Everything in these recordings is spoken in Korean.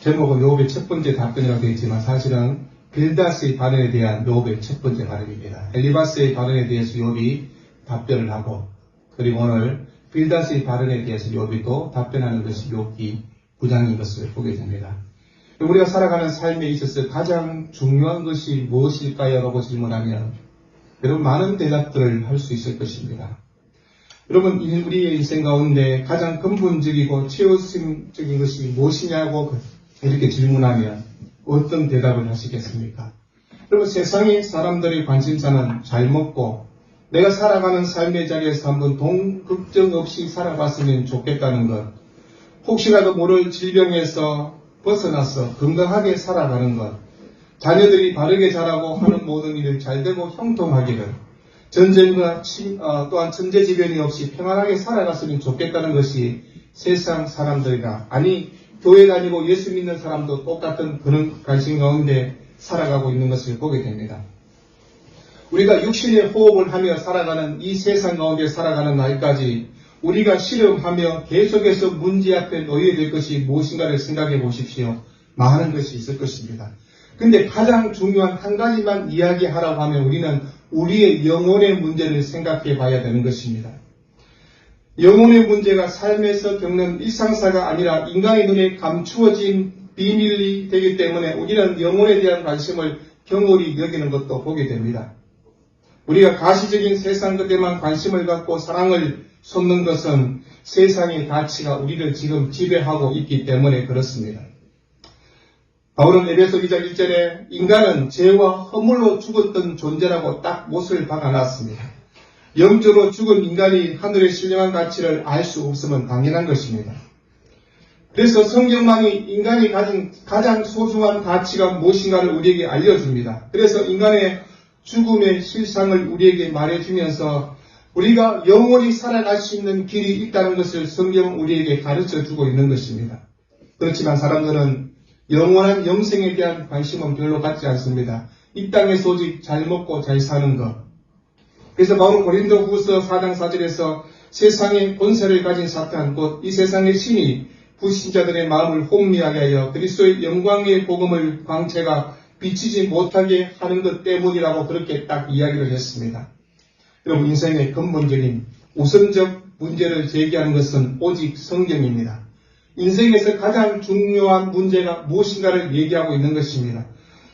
제목은 욥의 첫 번째 답변이라고 되어 있지만 사실은 빌다스의 발언에 대한 욥의 첫 번째 발언입니다. 엘리바스의 발언에 대해서 욥이 답변을 하고, 그리고 오늘 빌다스의 발언에 대해서 욥이 또 답변하는 것이 욥기 9장인 것을 보게 됩니다. 우리가 살아가는 삶에 있어서 가장 중요한 것이 무엇일까요? 라고 질문하면 여러분 많은 대답들을 할 수 있을 것입니다. 여러분 우리의 인생 가운데 가장 근본적이고 최우선적인 것이 무엇이냐고 이렇게 질문하면 어떤 대답을 하시겠습니까? 여러분 세상의 사람들의 관심사는 잘 먹고 내가 살아가는 삶의 자리에서 한번 걱정 없이 살아봤으면 좋겠다는 것, 혹시라도 모를 질병에서 벗어나서 건강하게 살아가는 것, 자녀들이 바르게 자라고 하는 모든 일을 잘되고 형통하기를, 전쟁과 또한 천재지변이 없이 평안하게 살아갔으면 좋겠다는 것이 세상 사람들이나, 아니 교회 다니고 예수 믿는 사람도 똑같은 그런 관심 가운데 살아가고 있는 것을 보게 됩니다. 우리가 육신의 호흡을 하며 살아가는 이 세상 가운데 살아가는 날까지 우리가 실험하며 계속해서 문제 앞에 놓여야 될 것이 무엇인가를 생각해 보십시오. 많은 것이 있을 것입니다. 근데 가장 중요한 한 가지만 이야기하라고 하면 우리는 우리의 영혼의 문제를 생각해 봐야 되는 것입니다. 영혼의 문제가 삶에서 겪는 일상사가 아니라 인간의 눈에 감추어진 비밀이 되기 때문에 우리는 영혼에 대한 관심을 경홀히 여기는 것도 보게 됩니다. 우리가 가시적인 세상 것에만 관심을 갖고 사랑을 쏟는 것은 세상의 가치가 우리를 지금 지배하고 있기 때문에 그렇습니다. 바울은 에베소 2장 1절에 인간은 죄와 허물로 죽었던 존재라고 딱 못을 박아놨습니다. 영적으로 죽은 인간이 하늘의 신령한 가치를 알 수 없으면 당연한 것입니다. 그래서 성경만이 인간이 가진 가장 소중한 가치가 무엇인가를 우리에게 알려줍니다. 그래서 인간의 죽음의 실상을 우리에게 말해주면서 우리가 영원히 살아갈 수 있는 길이 있다는 것을 성경은 우리에게 가르쳐주고 있는 것입니다. 그렇지만 사람들은 영원한 영생에 대한 관심은 별로 갖지 않습니다. 이 땅에서 오직 잘 먹고 잘 사는 것. 그래서 바로 고린도후서 4장 4절에서 세상의 권세를 가진 사탄, 곧 이 세상의 신이 불신자들의 마음을 혼미하게 하여 그리스도의 영광의 복음을 광채가 비치지 못하게 하는 것 때문이라고 그렇게 딱 이야기를 했습니다. 여러분 인생의 근본적인 우선적 문제를 제기하는 것은 오직 성경입니다. 인생에서 가장 중요한 문제가 무엇인가를 얘기하고 있는 것입니다.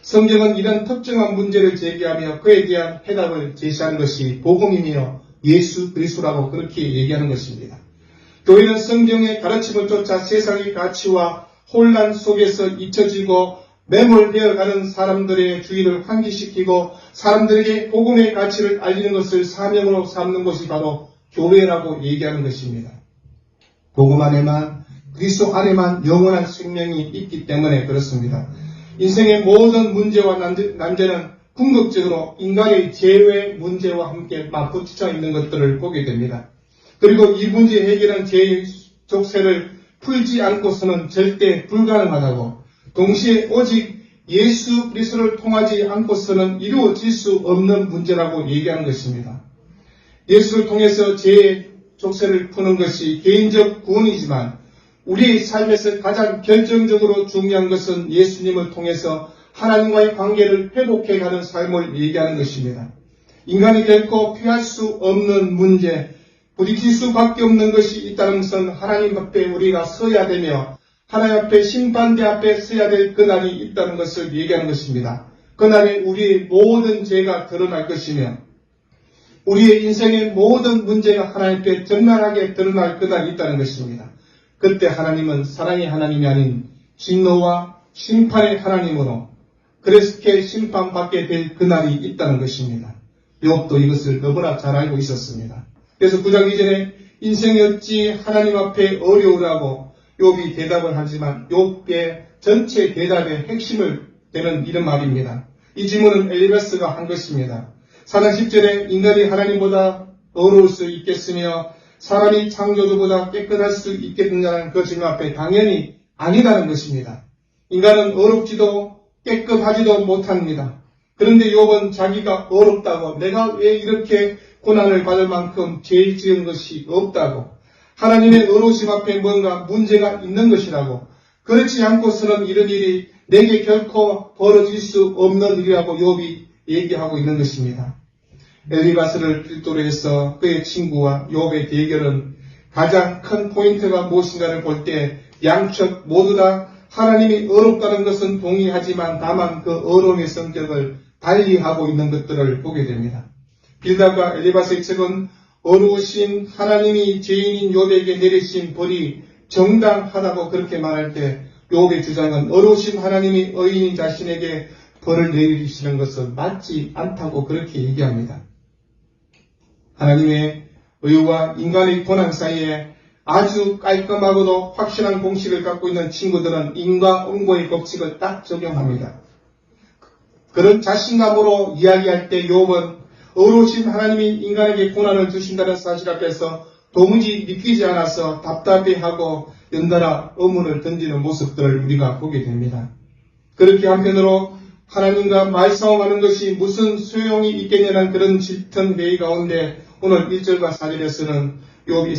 성경은 이런 특정한 문제를 제기하며 그에 대한 해답을 제시하는 것이 복음이며 예수 그리스도라고 그렇게 얘기하는 것입니다. 교회는 성경의 가르침을 쫓아 세상의 가치와 혼란 속에서 잊혀지고 매몰되어가는 사람들의 주의를 환기시키고 사람들에게 복음의 가치를 알리는 것을 사명으로 삼는 것이 바로 교회라고 얘기하는 것입니다. 복음 안에만, 그리스도 안에만 영원한 생명이 있기 때문에 그렇습니다. 인생의 모든 문제와 난제는 궁극적으로 인간의 죄의 문제와 함께 맞붙여 있는 것들을 보게 됩니다. 그리고 이 문제 해결은 죄의 족쇄를 풀지 않고서는 절대 불가능하다고, 동시에 오직 예수 그리스도를 통하지 않고서는 이루어질 수 없는 문제라고 얘기하는 것입니다. 예수를 통해서 죄의 족쇄를 푸는 것이 개인적 구원이지만 우리의 삶에서 가장 결정적으로 중요한 것은 예수님을 통해서 하나님과의 관계를 회복해가는 삶을 얘기하는 것입니다. 인간이 결코 피할 수 없는 문제, 부딪힐 수밖에 없는 것이 있다는 것은 하나님 앞에 우리가 서야 되며 하나님 앞에 심판대 앞에 서야 될 그날이 있다는 것을 얘기하는 것입니다. 그날에 우리의 모든 죄가 드러날 것이며 우리의 인생의 모든 문제가 하나님 앞에 적나라하게 드러날 그날이 있다는 것입니다. 그때 하나님은 사랑의 하나님이 아닌 진노와 심판의 하나님으로 그렇게 심판받게 될 그날이 있다는 것입니다. 욥도 이것을 너무나 잘 알고 있었습니다. 그래서 9장 이전에 인생이 어찌 하나님 앞에 어려우라고 욥이 대답을 하지만 욥의 전체 대답의 핵심을 되는 이런 말입니다. 이 질문은 엘리바스가 한 것입니다. 4장 10절에 인간이 하나님보다 어려울 수 있겠으며 사람이 창조주보다 깨끗할 수 있겠느냐는 그 질문 앞에 당연히 아니라는 것입니다. 인간은 어렵지도 깨끗하지도 못합니다. 그런데 욥은 자기가 어렵다고, 내가 왜 이렇게 고난을 받을 만큼 죄를 지은 것이 없다고, 하나님의 어려우심 앞에 뭔가 문제가 있는 것이라고, 그렇지 않고서는 이런 일이 내게 결코 벌어질 수 없는 일이라고 욥이 얘기하고 있는 것입니다. 엘리바스를 필두로 해서 그의 친구와 욥의 대결은 가장 큰 포인트가 무엇인가를 볼 때 양측 모두 다 하나님이 어렵다는 것은 동의하지만 다만 그 어려움의 성격을 달리하고 있는 것들을 보게 됩니다. 빌닷과 엘리바스의 책은 어려우신 하나님이 죄인인 욥에게 내리신 벌이 정당하다고 그렇게 말할 때 욥의 주장은 어려우신 하나님이 의인인 자신에게 벌을 내리시는 것은 맞지 않다고 그렇게 얘기합니다. 하나님의 의와 인간의 고난 사이에 아주 깔끔하고도 확실한 공식을 갖고 있는 친구들은 인과 응고의 법칙을 딱 적용합니다. 그런 자신감으로 이야기할 때 욥은 어려우신 하나님이 인간에게 고난을 주신다는 사실 앞에서 도무지 믿기지 않아서 답답해하고 연달아 의문을 던지는 모습들을 우리가 보게 됩니다. 그렇게 한편으로 하나님과 말싸움하는 것이 무슨 소용이 있겠냐는 그런 짙은 회의 가운데 오늘 1절과 4절에서는 욥이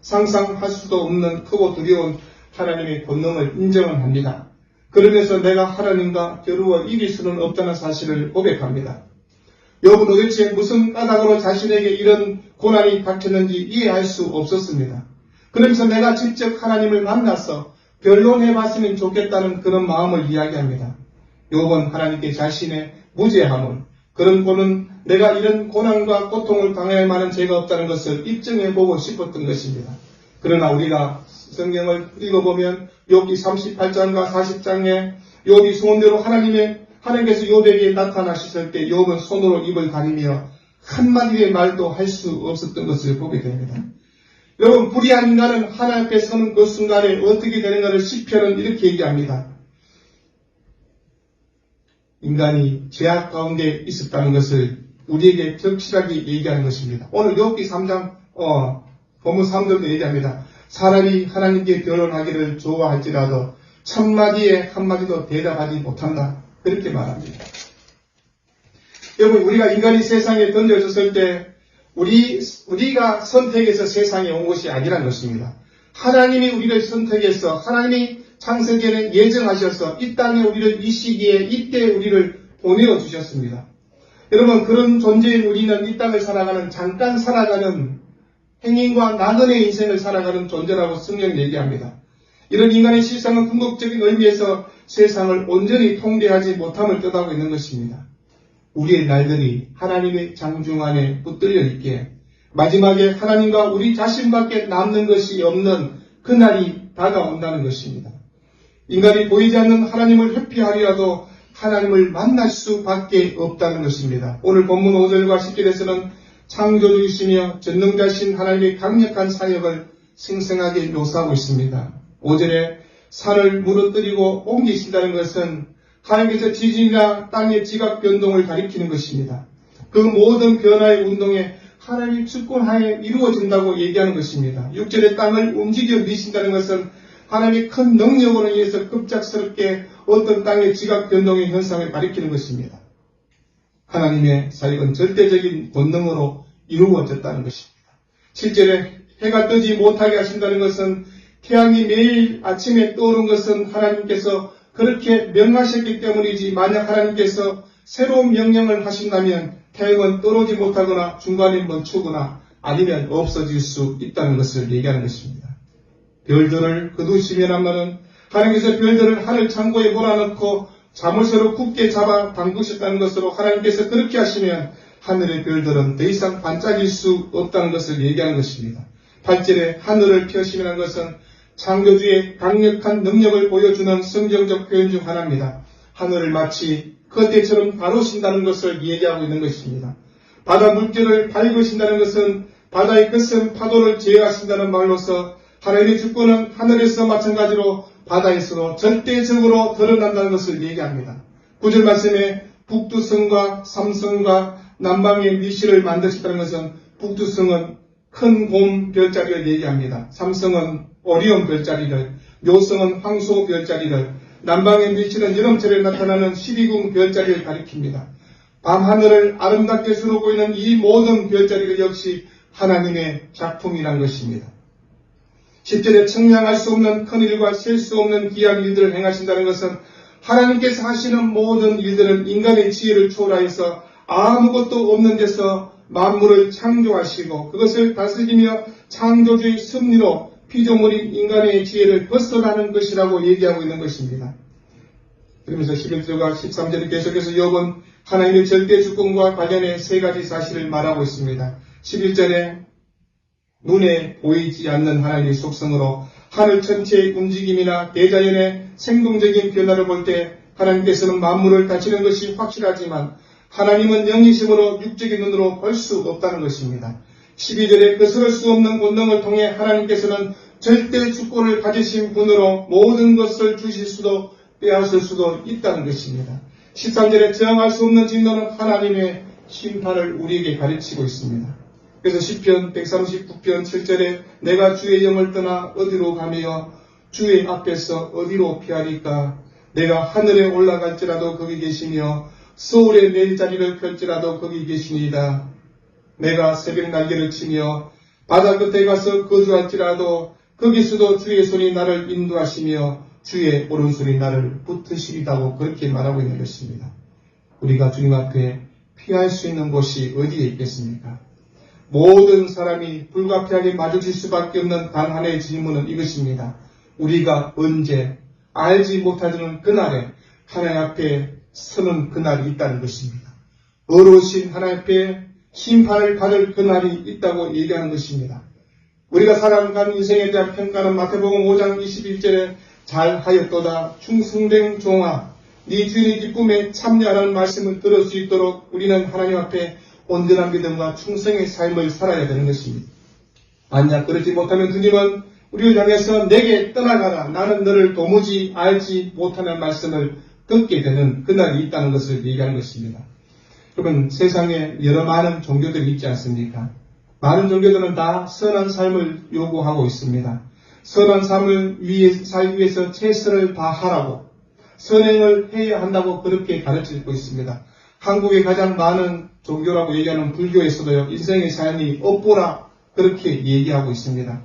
상상할 수도 없는 크고 두려운 하나님의 권능을 인정을 합니다. 그러면서 내가 하나님과 겨루어 이길 수는 없다는 사실을 고백합니다. 욥은 도대체 무슨 까닭으로 자신에게 이런 고난이 닥쳤는지 이해할 수 없었습니다. 그러면서 내가 직접 하나님을 만나서 변론해봤으면 좋겠다는 그런 마음을 이야기합니다. 욥은 하나님께 자신의 무죄함을, 그런 고는 내가 이런 고난과 고통을 당할 만한 죄가 없다는 것을 입증해보고 싶었던 것입니다. 그러나 우리가 성경을 읽어보면 욥기 38장과 40장에 욥이 소원대로 하나님께서 욥에게 나타나셨을 때 욥은 손으로 입을 가리며 한마디의 말도 할 수 없었던 것을 보게 됩니다. 여러분, 불의한 인간은 하나님 앞에 서는 그 순간에 어떻게 되는가를 시편은 이렇게 얘기합니다. 인간이 죄악 가운데 있었다는 것을 우리에게 적실하게 얘기하는 것입니다. 오늘 욥기 3장 본문 3절도 얘기합니다. 사람이 하나님께 변론하기를 좋아할지라도 첫마디에 한마디도 대답하지 못한다. 그렇게 말합니다. 여러분, 우리가 인간이 세상에 던져졌을 때 우리가 선택해서 세상에 온 것이 아니라는 것입니다. 하나님이 우리를 선택해서 하나님이 창세전에 예정하셔서 이 땅에 우리를 이 시기에 이때 우리를 보내어 주셨습니다. 여러분, 그런 존재인 우리는 이 땅을 살아가는 잠깐 살아가는 행인과 나그네 인생을 살아가는 존재라고 성경이 얘기합니다. 이런 인간의 실상은 궁극적인 의미에서 세상을 온전히 통제하지 못함을 뜻하고 있는 것입니다. 우리의 날들이 하나님의 장중 안에 붙들려 있기에 마지막에 하나님과 우리 자신밖에 남는 것이 없는 그날이 다가온다는 것입니다. 인간이 보이지 않는 하나님을 회피하리라도 하나님을 만날 수밖에 없다는 것입니다. 오늘 본문 5절과 10절에서는 창조주이시며 전능자신 하나님의 강력한 사역을 생생하게 묘사하고 있습니다. 5절에 산을 무너뜨리고 옮기신다는 것은 하나님께서 지진이나 땅의 지각 변동을 가리키는 것입니다. 그 모든 변화의 운동에 하나님의 주권하에 이루어진다고 얘기하는 것입니다. 6절에 땅을 움직여 미신다는 것은 하나님의 큰 능력으로 인해서 급작스럽게 어떤 땅의 지각 변동의 현상을 가리키는 것입니다. 하나님의 사역은 절대적인 권능으로 이루어졌다는 것입니다. 7절에 해가 뜨지 못하게 하신다는 것은 태양이 매일 아침에 떠오른 것은 하나님께서 그렇게 명하셨기 때문이지, 만약 하나님께서 새로운 명령을 하신다면 태양은 떠오르지 못하거나 중간에 멈추거나 아니면 없어질 수 있다는 것을 얘기하는 것입니다. 별들을 거두시면 말은 하나님께서 별들을 하늘 창고에 몰아넣고 자물쇠로 굳게 잡아 담그셨다는 것으로 하나님께서 그렇게 하시면 하늘의 별들은 더 이상 반짝일 수 없다는 것을 얘기하는 것입니다. 8절에 하늘을 펴시면 것은 창조주의 강력한 능력을 보여주는 성경적 표현 중 하나입니다. 하늘을 마치 겉에처럼 다루신다는 것을 얘기하고 있는 것입니다. 바다 물결을 밟으신다는 것은 바다의 거센 파도를 제어하신다는 말로서 하나님의 주권은 하늘에서 마찬가지로 바다에서도 절대적으로 드러난다는 것을 얘기합니다. 9절 말씀에 북두성과 삼성과 남방의 미시를 만드셨다는 것은 북두성은 큰 곰 별자리를 얘기합니다. 삼성은 오리온 별자리를, 묘성은 황소 별자리를, 남방의 미시는 여름철에 나타나는 12궁 별자리를 가리킵니다. 밤하늘을 아름답게 수놓고 있는 이 모든 별자리가 역시 하나님의 작품이란 것입니다. 10절에 청량할 수 없는 큰일과 셀 수 없는 귀한 일들을 행하신다는 것은 하나님께서 하시는 모든 일들은 인간의 지혜를 초월하여서 아무것도 없는 데서 만물을 창조하시고 그것을 다스리며 창조주의 섭리로 피조물인 인간의 지혜를 벗어나는 것이라고 얘기하고 있는 것입니다. 그러면서 11절과 13절에 계속해서 욥은 하나님의 절대 주권과 관련해 세 가지 사실을 말하고 있습니다. 11절에 눈에 보이지 않는 하나님의 속성으로 하늘 전체의 움직임이나 대자연의 생동적인 변화를 볼 때 하나님께서는 만물을 다스리는 것이 확실하지만 하나님은 영이심으로 육적인 눈으로 볼 수 없다는 것입니다. 12절에 거스를 수 없는 권능을 통해 하나님께서는 절대 주권을 가지신 분으로 모든 것을 주실 수도 빼앗을 수도 있다는 것입니다. 13절에 정할 수 없는 진노는 하나님의 심판을 우리에게 가르치고 있습니다. 그래서 시편 139편 7절에 내가 주의 영을 떠나 어디로 가며 주의 앞에서 어디로 피하리까? 내가 하늘에 올라갈지라도 거기 계시며 서울에 내 자리를 펼지라도 거기 계시니이다. 내가 새벽 날개를 치며 바다 끝에 가서 거주할지라도 거기서도 주의 손이 나를 인도하시며 주의 오른손이 나를 붙으시리다고 그렇게 말하고 있는 것입니다. 우리가 주님 앞에 피할 수 있는 곳이 어디에 있겠습니까? 모든 사람이 불가피하게 마주칠 수밖에 없는 단 하나의 질문은 이것입니다. 우리가 언제 알지 못하는 그날에 하나님 앞에 서는 그날이 있다는 것입니다. 어려우신 하나님 앞에 심판을 받을 그날이 있다고 얘기하는 것입니다. 우리가 살아가는 인생에 대한 평가는 마태복음 5장 21절에 잘하였도다 충성된 종아 네 주인의 기쁨에 참여하라는 말씀을 들을 수 있도록 우리는 하나님 앞에 온전한 믿음과 충성의 삶을 살아야 되는 것입니다. 만약 그렇지 못하면 주님은 우리를 향해서 내게 떠나가라 나는 너를 도무지 알지 못하는 말씀을 듣게 되는 그날이 있다는 것을 얘기하는 것입니다. 여러분 세상에 여러 많은 종교들이 있지 않습니까? 많은 종교들은 다 선한 삶을 요구하고 있습니다. 선한 삶을 살기 위해서 최선을 다하라고 선행을 해야 한다고 그렇게 가르치고 있습니다. 한국의 가장 많은 종교라고 얘기하는 불교에서도요. 인생의 삶이 업보라 그렇게 얘기하고 있습니다.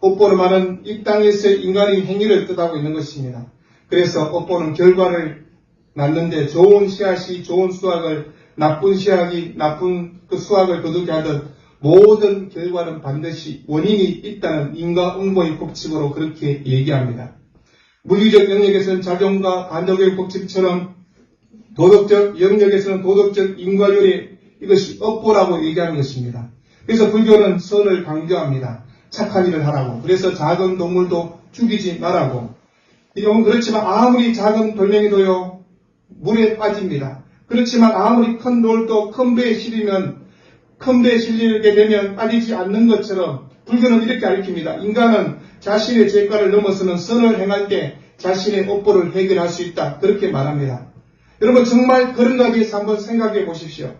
업보는 말은 이 땅에서의 인간의 행위를 뜻하고 있는 것입니다. 그래서 업보는 결과를 낳는데 좋은 씨앗이 좋은 수확을 나쁜 씨앗이 나쁜 그 수확을 거두게 하듯 모든 결과는 반드시 원인이 있다는 인과응보의 법칙으로 그렇게 얘기합니다. 물리적 영역에서는 작용과 반작용의 법칙처럼 도덕적 영역에서는 도덕적 인과율이 이것이 업보라고 얘기하는 것입니다. 그래서 불교는 선을 강조합니다. 착한 일을 하라고. 그래서 작은 동물도 죽이지 말라고. 이건 그렇지만 아무리 작은 돌멩이도요 물에 빠집니다. 그렇지만 아무리 큰 돌도 큰 배에 실리게 되면 빠지지 않는 것처럼 불교는 이렇게 가르칩니다. 인간은 자신의 죄과를 넘어서는 선을 행할 때 자신의 업보를 해결할 수 있다. 그렇게 말합니다. 여러분 정말 그런가 위해서 한번 생각해 보십시오.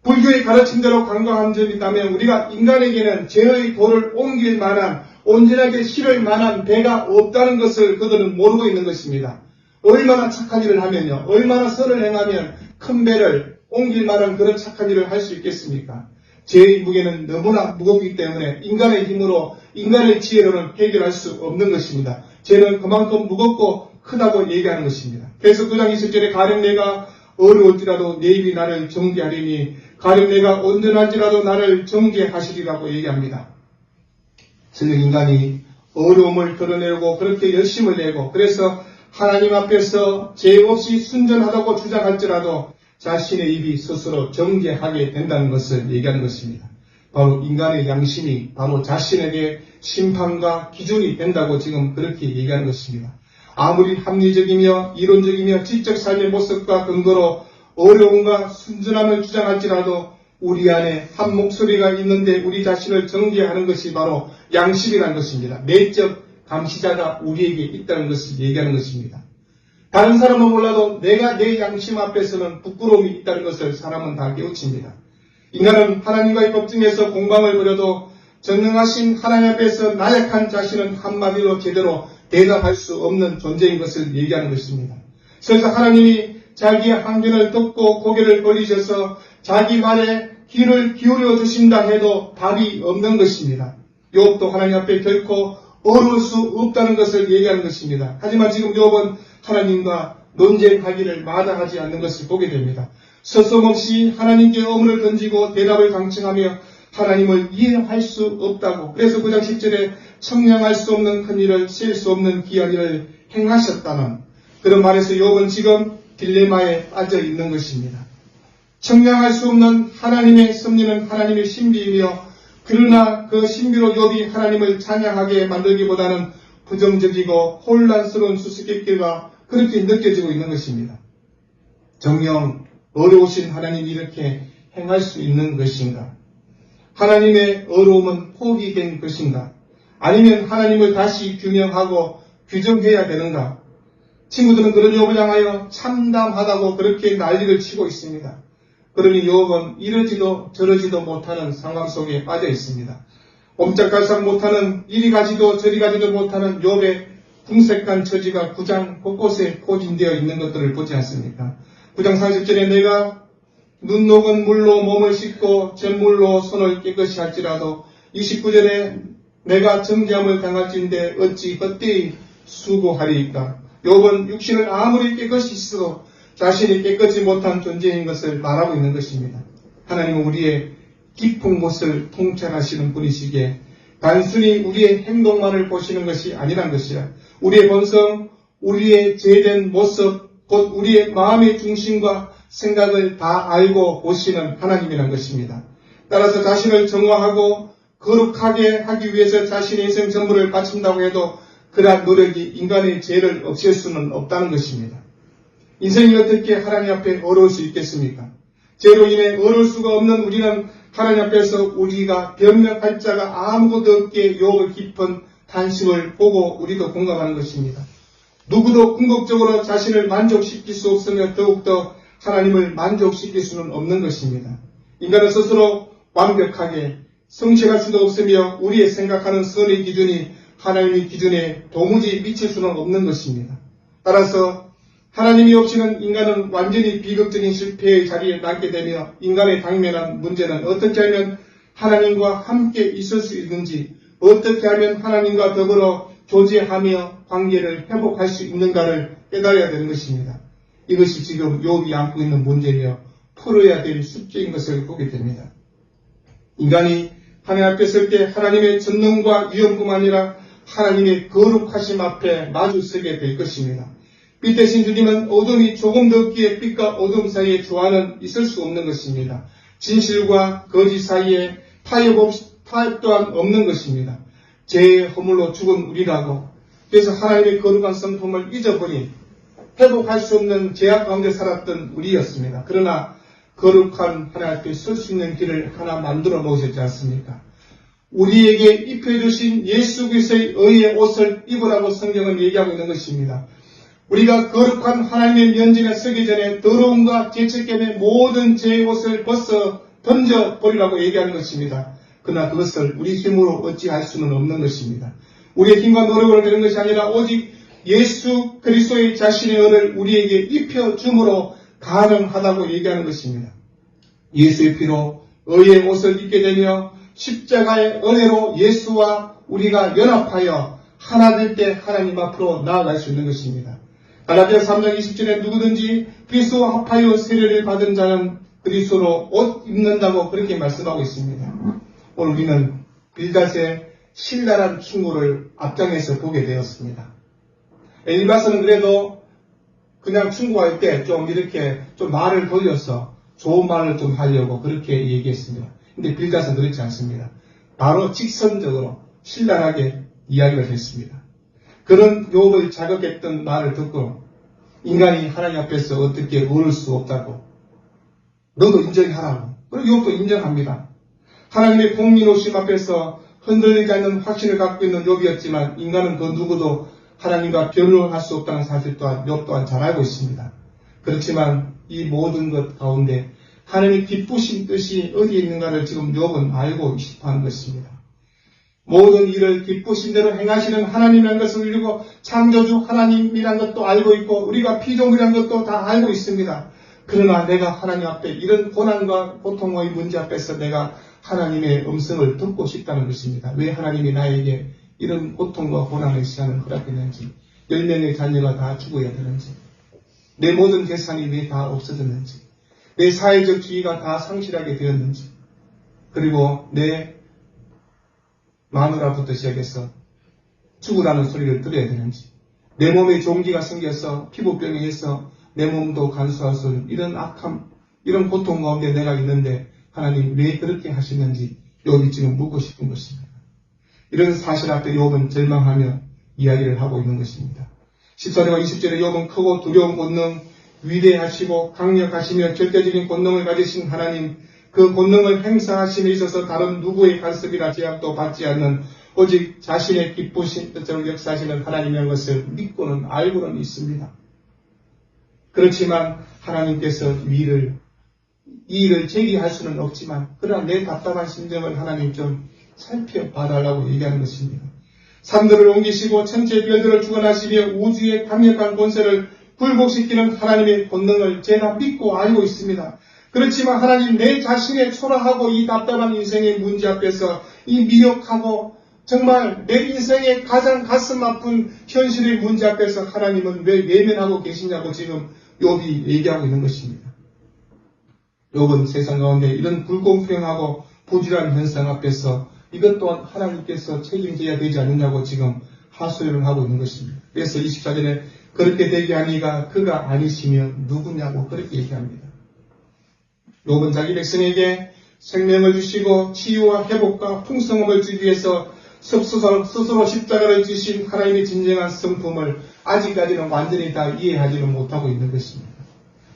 불교의 가르침대로 간과한 점이 있다면 우리가 인간에게는 죄의 도를 옮길 만한 온전하게 실을 만한 배가 없다는 것을 그들은 모르고 있는 것입니다. 얼마나 착한 일을 하면요. 얼마나 선을 행하면 큰 배를 옮길 만한 그런 착한 일을 할 수 있겠습니까? 죄의 무게는 너무나 무겁기 때문에 인간의 힘으로 인간의 지혜로는 해결할 수 없는 것입니다. 죄는 그만큼 무겁고 크다고 얘기하는 것입니다. 그래서 9장 20절에 가령 내가 어려울지라도 내 입이 나를 정죄하리니 가령 내가 온전할지라도 나를 정죄하시리라고 얘기합니다. 저는 인간이 어려움을 드러내려고 그렇게 열심을 내고 그래서 하나님 앞에서 죄 없이 순전하다고 주장할지라도 자신의 입이 스스로 정죄하게 된다는 것을 얘기하는 것입니다. 바로 인간의 양심이 바로 자신에게 심판과 기준이 된다고 지금 그렇게 얘기하는 것입니다. 아무리 합리적이며 이론적이며 지적 삶의 모습과 근거로 어려움과 순전함을 주장할지라도 우리 안에 한 목소리가 있는데 우리 자신을 정죄하는 것이 바로 양심이라는 것입니다. 내적 감시자가 우리에게 있다는 것을 얘기하는 것입니다. 다른 사람은 몰라도 내가 내 양심 앞에서는 부끄러움이 있다는 것을 사람은 다 깨우칩니다. 인간은 하나님과의 법정에서 공방을 벌여도 전능하신 하나님 앞에서 나약한 자신은 한마디로 제대로 대답할 수 없는 존재인 것을 얘기하는 것입니다. 그래서 하나님이 자기의 항변을 듣고 고개를 돌리셔서 자기 말에 귀를 기울여 주신다 해도 답이 없는 것입니다. 욥도 하나님 앞에 결코 어려울 수 없다는 것을 얘기하는 것입니다. 하지만 지금 욥은 하나님과 논쟁하기를 마다하지 않는 것을 보게 됩니다. 서슴없이 하나님께 의문을 던지고 대답을 강청하며 하나님을 이해할 수 없다고, 그래서 9장 10절에 청량할 수 없는 큰 일을, 셀 수 없는 귀한 일을 행하셨다는 그런 말에서 욥은 지금 딜레마에 빠져 있는 것입니다. 청량할 수 없는 하나님의 섭리는 하나님의 신비이며, 그러나 그 신비로 욥이 하나님을 찬양하게 만들기보다는 부정적이고 혼란스러운 수수께끼가 그렇게 느껴지고 있는 것입니다. 정녕 어려우신 하나님이 이렇게 행할 수 있는 것인가? 하나님의 어려움은 포기된 것인가? 아니면 하나님을 다시 규명하고 규정해야 되는가? 친구들은 그런 욥을 향하여 참담하다고 그렇게 난리를 치고 있습니다. 그러니 욥은 이러지도 저러지도 못하는 상황 속에 빠져 있습니다. 옴짝달싹 못하는, 이리 가지도 저리 가지도 못하는 욥의 궁색한 처지가 9장 곳곳에 포진되어 있는 것들을 보지 않습니까? 9장 40절에 내가 눈 녹은 물로 몸을 씻고 잿물로 손을 깨끗이 할지라도, 29절에 내가 정죄함을 당할진대 어찌 헛되이 수고하리이까. 욥은 육신을 아무리 깨끗이 씻어도 자신이 깨끗이 못한 존재인 것을 말하고 있는 것입니다. 하나님은 우리의 깊은 곳을 통찰하시는 분이시기에 단순히 우리의 행동만을 보시는 것이 아니란 것이라, 우리의 본성, 우리의 죄된 모습, 곧 우리의 마음의 중심과 생각을 다 알고 보시는 하나님이란 것입니다. 따라서 자신을 정화하고 거룩하게 하기 위해서 자신의 인생 전부를 바친다고 해도 그러한 노력이 인간의 죄를 없앨 수는 없다는 것입니다. 인생이 어떻게 하나님 앞에 어려울 수 있겠습니까? 죄로 인해 어려울 수가 없는 우리는 하나님 앞에서 우리가 변명할 자가 아무것도 없기에 욥의 깊은 탄식을 보고 우리도 공감하는 것입니다. 누구도 궁극적으로 자신을 만족시킬 수 없으며 더욱더 하나님을 만족시킬 수는 없는 것입니다. 인간은 스스로 완벽하게 성취할 수도 없으며 우리의 생각하는 선의 기준이 하나님의 기준에 도무지 미칠 수는 없는 것입니다. 따라서 하나님이 없이는 인간은 완전히 비극적인 실패의 자리에 닿게 되며, 인간의 당면한 문제는 어떻게 하면 하나님과 함께 있을 수 있는지, 어떻게 하면 하나님과 더불어 교제하며 관계를 회복할 수 있는가를 깨달아야 되는 것입니다. 이것이 지금 욥이 안고 있는 문제이며 풀어야 될 숙제인 것을 보게 됩니다. 인간이 하나님 앞에 설 때 하나님의 전능과 위엄뿐만 아니라 하나님의 거룩하심 앞에 마주 서게 될 것입니다. 빛 대신 주님은 어둠이 조금 더 없기에 빛과 어둠 사이에 조화는 있을 수 없는 것입니다. 진실과 거짓 사이에 타협 또한 없는 것입니다. 죄의 허물로 죽은 우리라고, 그래서 하나님의 거룩한 성품을 잊어버린 회복할 수 없는 죄악 가운데 살았던 우리였습니다. 그러나 거룩한 하나님 앞에 설 수 있는 길을 하나 만들어 놓으셨지 않습니까? 우리에게 입혀주신 예수 그리스도의 의의 옷을 입으라고 성경은 얘기하고 있는 것입니다. 우리가 거룩한 하나님의 면전에 서기 전에 더러움과 죄책감의 모든 죄의 옷을 벗어 던져버리라고 얘기하는 것입니다. 그러나 그것을 우리 힘으로 어찌할 수는 없는 것입니다. 우리의 힘과 노력으로 되는 것이 아니라 오직 예수 그리스도의 자신의 의를 우리에게 입혀줌으로 가능하다고 얘기하는 것입니다. 예수의 피로 의의 옷을 입게 되며 십자가의 은혜로 예수와 우리가 연합하여 하나 될 때 하나님 앞으로 나아갈 수 있는 것입니다. 갈라디아 3장 20절에 누구든지 그리스도와 합하여 세례를 받은 자는 그리스도로 옷 입는다고 그렇게 말씀하고 있습니다. 오늘 우리는 빌닷의 신랄한 충고를 앞장에서 보게 되었습니다. 엘리바스는 그래도 그냥 충고할 때 좀 이렇게 좀 말을 돌려서 좋은 말을 좀 하려고 그렇게 얘기했습니다. 근데 빌닷은 그렇지 않습니다. 바로 직선적으로 신랄하게 이야기를 했습니다. 그런 욥을 자극했던 말을 듣고 인간이 하나님 앞에서 어떻게 어울 수 없다고, 너도 인정하라고. 그리고 욥도 인정합니다. 하나님의 공의로우심 앞에서 흔들리지 않는 확신을 갖고 있는 욥이었지만 인간은 그 누구도 하나님과 변론할 수 없다는 사실 또한 욥 또한 잘 알고 있습니다. 그렇지만 이 모든 것 가운데 하나님의 기쁘신 뜻이 어디에 있는가를 지금 욥은 알고 싶어하는 것입니다. 모든 일을 기쁘신 대로 행하시는 하나님이라는 것을 알고 창조주 하나님이라는 것도 알고 있고 우리가 피조물이라는 것도 다 알고 있습니다. 그러나 내가 하나님 앞에 이런 고난과 고통의 문제 앞에서 내가 하나님의 음성을 듣고 싶다는 것입니다. 왜 하나님이 나에게 이런 고통과 고난의 시간을 허락했는지, 10명의 자녀가 다 죽어야 되는지, 내 모든 재산이 왜 다 없어졌는지, 내 사회적 지위가 다 상실하게 되었는지, 그리고 내 마누라부터 시작해서 죽으라는 소리를 들어야 되는지, 내 몸에 종기가 생겨서 피부병이 있어 내 몸도 간수할 수 없는 이런 악함, 이런 고통 가운데 내가 있는데 하나님 왜 그렇게 하시는지 욥이 지금 묻고 싶은 것입니다. 이런 사실 앞에 욥은 절망하며 이야기를 하고 있는 것입니다. 14절과 20절에 욥은 크고 두려운 권능, 위대하시고 강력하시며 절대적인 권능을 가지신 하나님, 그 권능을 행사하심에 있어서 다른 누구의 간섭이나 제약도 받지 않는 오직 자신의 기쁘신 뜻대로 역사하시는 하나님이라는 것을 믿고는 알고는 있습니다. 그렇지만 하나님께서 이 일을 제기할 수는 없지만 그러나 내 답답한 심정을 하나님 좀 살펴봐달라고 얘기하는 것입니다. 산들을 옮기시고 천체 별들을 주관하시며 우주의 강력한 권세를 굴복시키는 하나님의 권능을 제가 믿고 알고 있습니다. 그렇지만 하나님, 내 자신의 초라하고 이 답답한 인생의 문제 앞에서 이 미혹하고 정말 내 인생의 가장 가슴 아픈 현실의 문제 앞에서 하나님은 왜 외면하고 계시냐고 지금 욥이 얘기하고 있는 것입니다. 욥은 세상 가운데 이런 불공평하고 부질한 현상 앞에서 이것 또한 하나님께서 책임져야 되지 않느냐고 지금 하소연을 하고 있는 것입니다. 그래서 24절에 그렇게 되게 하니가 그가 아니시며 누구냐고 그렇게 얘기합니다. 욥은 자기 백성에게 생명을 주시고 치유와 회복과 풍성함을 주기 위해서 스스로 십자가를 지신 하나님의 진정한 성품을 아직까지는 완전히 다 이해하지는 못하고 있는 것입니다.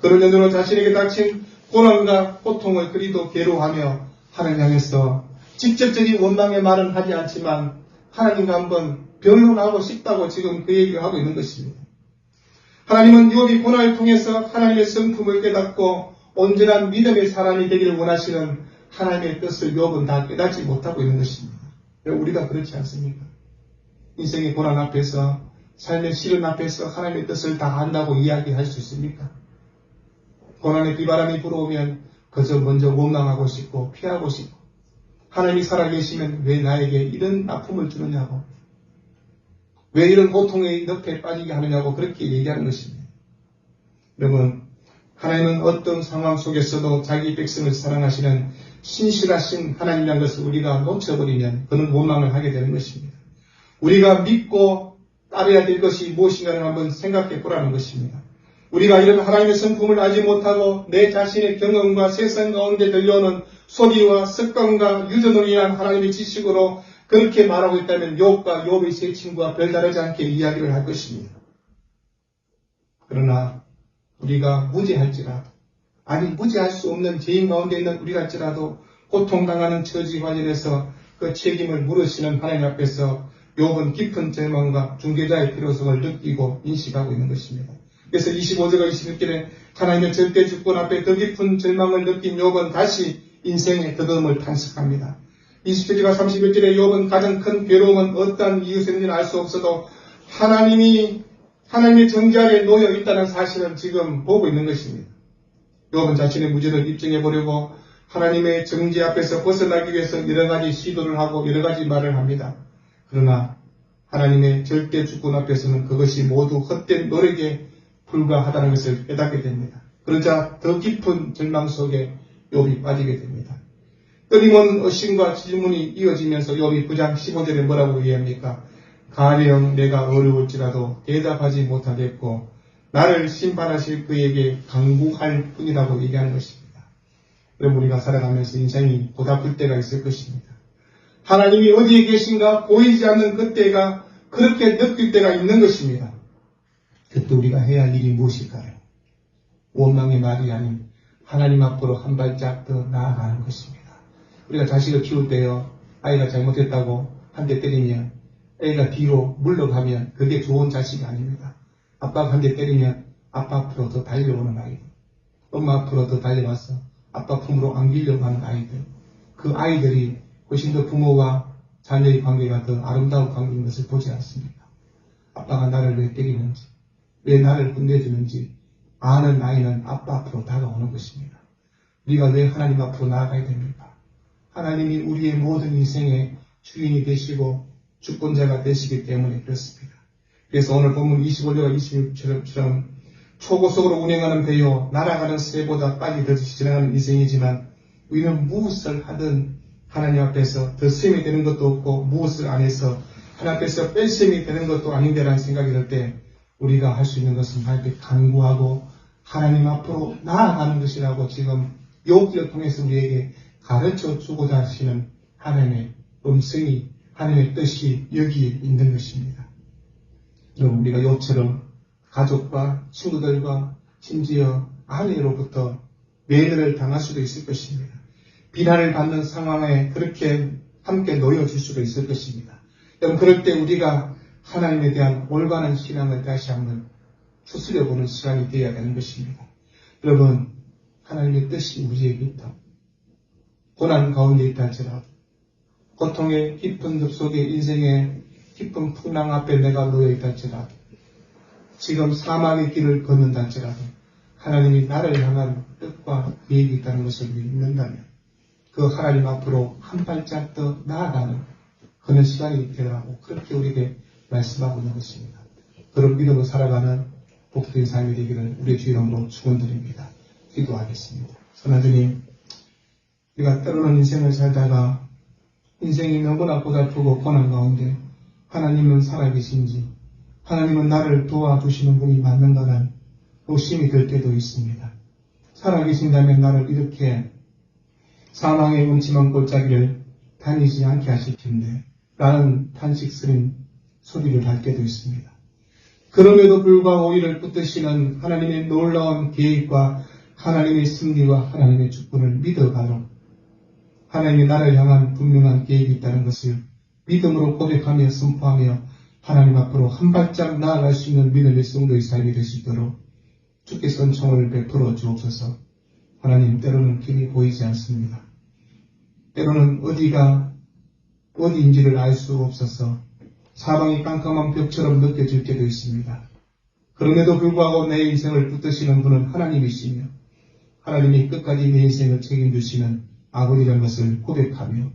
그런 연으로 자신에게 닥친 고난과 고통을 그리도 괴로워하며 하나님 향해서 직접적인 원망의 말은 하지 않지만 하나님과 한번 변론하고 싶다고 지금 그 얘기를 하고 있는 것입니다. 하나님은 욥이 고난을 통해서 하나님의 성품을 깨닫고 온전한 믿음의 사람이 되기를 원하시는 하나님의 뜻을 욥은 다 깨닫지 못하고 있는 것입니다. 우리가 그렇지 않습니까? 인생의 고난 앞에서, 삶의 시련 앞에서 하나님의 뜻을 다 안다고 이야기할 수 있습니까? 고난의 비바람이 불어오면 그저 먼저 원망하고 싶고 피하고 싶고, 하나님이 살아계시면 왜 나에게 이런 아픔을 주느냐고, 왜 이런 고통의 늪에 빠지게 하느냐고 그렇게 얘기하는 것입니다. 여러분, 하나님은 어떤 상황 속에서도 자기 백성을 사랑하시는 신실하신 하나님이라는 것을 우리가 놓쳐버리면 그는 원망을 하게 되는 것입니다. 우리가 믿고 따라야 될 것이 무엇인가를 한번 생각해 보라는 것입니다. 우리가 이런 하나님의 성품을 알지 못하고 내 자신의 경험과 세상 가운데 들려오는 소리와 습관과 유전으로 인한 하나님의 지식으로 그렇게 말하고 있다면 욥과 욥의 세 친구와 별다르지 않게 이야기를 할 것입니다. 그러나 우리가 무지할지라도, 아니 무지할 수 없는 죄인 가운데 있는 우리랄지라도 고통당하는 처지 관련해서 그 책임을 물으시는 하나님 앞에서 욥은 깊은 절망과 중개자의 필요성을 느끼고 인식하고 있는 것입니다. 그래서 25절과 26절에 하나님의 절대 주권 앞에 더 깊은 절망을 느낀 욥은 다시 인생의 더듬음을 탄식합니다. 27절과 31절에 욥은 가장 큰 괴로움은 어떠한 이유에서인지 알 수 없어도 하나님의 정죄 아래 놓여 있다는 사실을 지금 보고 있는 것입니다. 욥은 자신의 무죄를 입증해 보려고 하나님의 정죄 앞에서 벗어나기 위해서 여러 가지 시도를 하고 여러 가지 말을 합니다. 그러나 하나님의 절대 주권 앞에서는 그것이 모두 헛된 노력에 불과하다는 것을 깨닫게 됩니다. 그러자 더 깊은 절망 속에 욥이 빠지게 됩니다. 끊임없는 의심과 질문이 이어지면서 욥이 9장 15절에 뭐라고 얘기합니까? 가령 내가 어려울지라도 대답하지 못하겠고 나를 심판하실 그에게 강구할 뿐이라고 얘기하는 것입니다. 여러분, 우리가 살아가면서 인생이 고달플 때가 있을 것입니다. 하나님이 어디에 계신가 보이지 않는 그때가 그렇게 느낄 때가 있는 것입니다. 그때 우리가 해야 할 일이 무엇일까요? 원망의 말이 아닌 하나님 앞으로 한 발짝 더 나아가는 것입니다. 우리가 자식을 키울 때요, 아이가 잘못했다고 한 대 때리면 애가 뒤로 물러가면 그게 좋은 자식이 아닙니다. 아빠가 한 대 때리면 아빠 앞으로 더 달려오는 아이들, 엄마 앞으로 더 달려와서 아빠 품으로 안기려고 하는 아이들, 그 아이들이 훨씬 더 부모와 자녀의 관계가 더 아름다운 관계인 것을 보지 않습니까? 아빠가 나를 왜 때리는지, 왜 나를 혼내주는지 아는 아이는 아빠 앞으로 다가오는 것입니다. 우리가 왜 하나님 앞으로 나아가야 됩니까? 하나님이 우리의 모든 인생의 주인이 되시고 주권자가 되시기 때문에 그렇습니다. 그래서 오늘 본문 25절과 26절처럼 초고속으로 운행하는 배요 날아가는 새보다 빨리 더 지나가는 인생이지만 우리는 무엇을 하든 하나님 앞에서 덧셈이 되는 것도 없고 무엇을 안 해서 하나님 앞에서 뺄셈이 되는 것도 아닌데라는 생각이 들 때 우리가 할 수 있는 것은 하나님께 간구하고 하나님 앞으로 나아가는 것이라고 지금 욥기를 통해서 우리에게 가르쳐 주고자 하시는 하나님의 음성이 하나님의 뜻이 여기에 있는 것입니다. 여러분 우리가 욥처럼 가족과 친구들과 심지어 아내로부터 매일을 당할 수도 있을 것입니다. 비난을 받는 상황에 그렇게 함께 놓여질 수도 있을 것입니다. 여러분 그럴 때 우리가 하나님에 대한 올바른 신앙을 다시 한번 추스려보는 시간이 되어야 되는 것입니다. 여러분 하나님의 뜻이 우리에게 있다. 고난 가운데 있다 할지라도 고통의 깊은 늪속에 인생의 깊은 풍랑 앞에 내가 놓여 있다 할지라도 지금 사망의 길을 걷는다 할지라도 하나님이 나를 향한 뜻과 계획이 있다는 것을 믿는다면 그 하나님 앞으로 한 발짝 더 나아가는 그런 시간이 되라고 그렇게 우리에게 말씀하고 있는 것입니다. 그런 믿음으로 살아가는 복된 삶이 되기를 우리의 주 이름으로 축원드립니다. 기도하겠습니다. 선하주님, 우리가 때로는 인생을 살다가 인생이 너무나 고달프고 고난 가운데 하나님은 살아계신지 하나님은 나를 도와주시는 분이 맞는가라는 의심이 들 때도 있습니다. 살아계신다면 나를 이렇게 사망의 음침한 골짜기를 다니지 않게 하실 텐데 라는 탄식스러운 소리를 할 때도 있습니다. 그럼에도 불구하고 이를 붙드시는 하나님의 놀라운 계획과 하나님의 승리와 하나님의 주권을 믿어가도록 하나님이 나를 향한 분명한 계획이 있다는 것을 믿음으로 고백하며 선포하며 하나님 앞으로 한 발짝 나아갈 수 있는 믿음의 성도의 삶이 될 수 있도록 주께서 은총을 베풀어 주옵소서. 하나님 때로는 길이 보이지 않습니다. 때로는 어디인지를 알 수 없어서 사방이 깜깜한 벽처럼 느껴질 때도 있습니다. 그럼에도 불구하고 내 인생을 붙드시는 분은 하나님이시며 하나님이 끝까지 내 인생을 책임지시는 아버지라는 것을 고백하며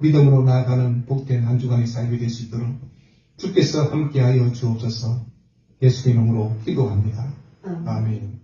믿음으로 나아가는 복된 한 주간의 삶이 될 수 있도록 주께서 함께하여 주옵소서. 예수 이름으로 기도합니다. 아멘.